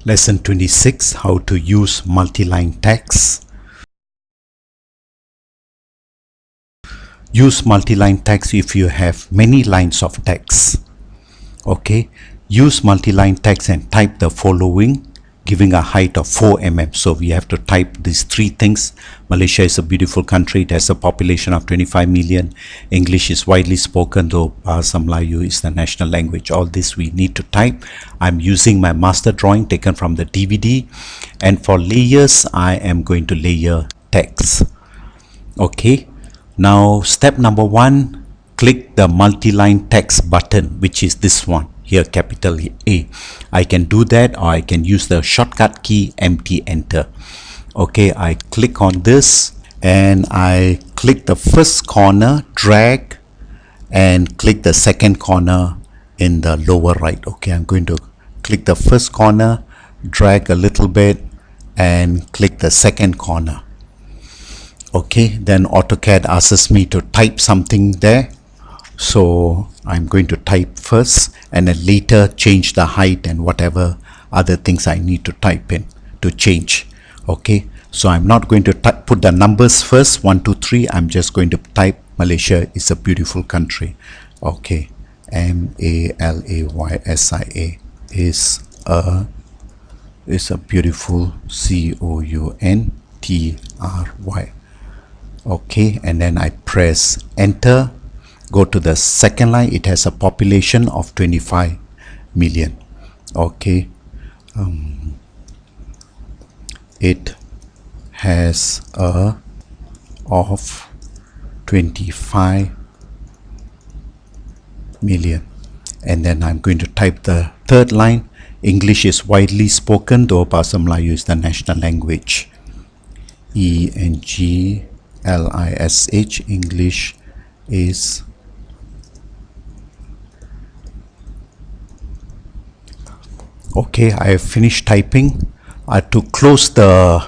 Lesson 26, how to use multiline text. Use multiline text if you have many lines of text. Okay, use multiline text and type the following, giving a height of 4 mm. So we have to type these three things. Malaysia is a beautiful country. There's a population of 25 million. English is widely spoken, though Bahasa Melayu is the national language. All this we need to type. I'm using my master drawing taken from the DVD. And for layers, I am going to layer text. Okay. Now, step number 1, click the multiline text button, which is this one here, capital A. I can do that, or I can use the shortcut key empty enter. Okay, I click on this and I click the first corner, drag, and click the second corner in the lower right. Okay, I'm going to click the first corner, drag a little bit, and click the second corner. Okay, then AutoCAD asks me to type something there. So I'm going to type first and then later change the height and whatever other things I need to type in to change. Okay, so I'm not going to put the numbers first, 1, 2, 3. I'm just going to type Malaysia is a beautiful country. Okay, Malaysia is a beautiful country. Okay, and then I press enter. Go to the second line. It has a population of 25 million. Okay, it has a of 25 million. And then I'm going to type the third line. English is widely spoken, though Bahasa Melayu is the national language. English, English is okay. I have finished typing. To close the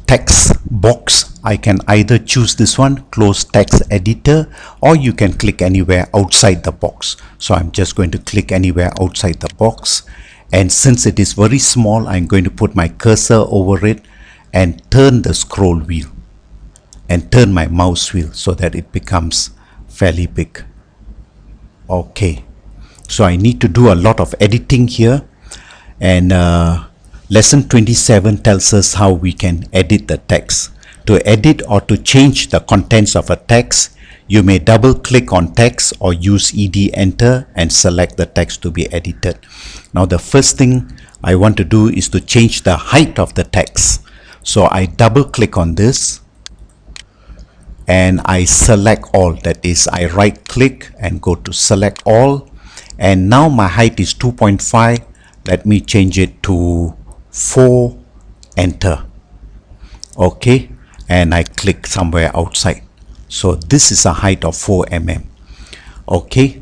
text box, I can either choose this one, close text editor, or you can click anywhere outside the box. So I'm just going to click anywhere outside the box, and since it is very small, I'm going to put my cursor over it and turn the scroll wheel and turn my mouse wheel so that it becomes fairly big. Okay, so I need to do a lot of editing here, and lesson 27 tells us how we can edit the text. To edit or to change the contents of a text, you may double click on text or use ED enter and select the text to be edited. Now the first thing I want to do is to change the height of the text. So I double click on this and I select all. That is, I right click and go to select all, and now my height is 2.5. Let me change it to 4, enter. Okay, and I click somewhere outside. So this is a height of 4 mm. Okay,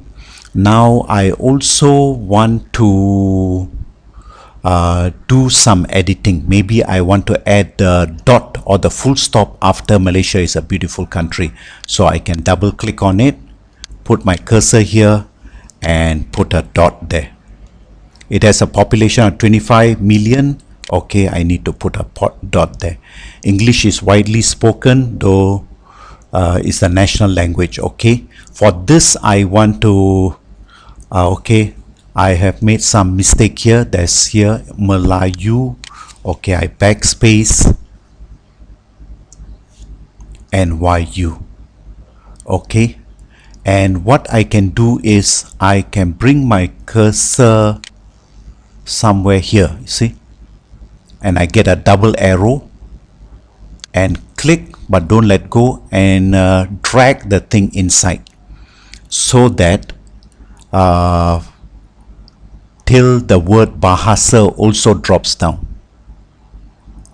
now I also want to do some editing. Maybe I want to add the dot or the full stop after Malaysia is a beautiful country. So I can double click on it, put my cursor here and put a dot there. It has a population of 25 million. Okay, I need to put a dot there. English is widely spoken, though is the national language. Okay, for this I want to okay, I have made some mistake here. There's here Melayu. Okay, I backspace and YU. Okay, and what I can do is I can bring my cursor somewhere here, you see, and I get a double arrow and click, but don't let go, and drag the thing inside so that till the word Bahasa also drops down.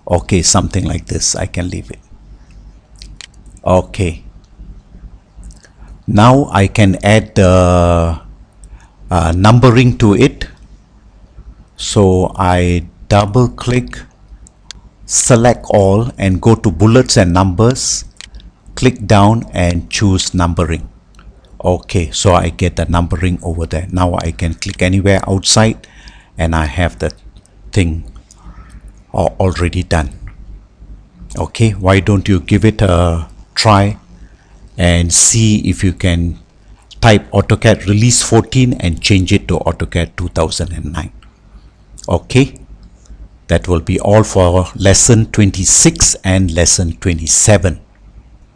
Okay, something like this. I can leave it. Okay, now I can add the numbering to it. So I double click, select all, and go to bullets and numbers, click down and choose numbering. Okay, so I get the numbering over there. Now I can click anywhere outside and I have the thing are already done. Okay, why don't you give it a try and see if you can type AutoCAD Release 14 and change it to AutoCAD 2009. Okay, that will be all for lesson 26 and lesson 27.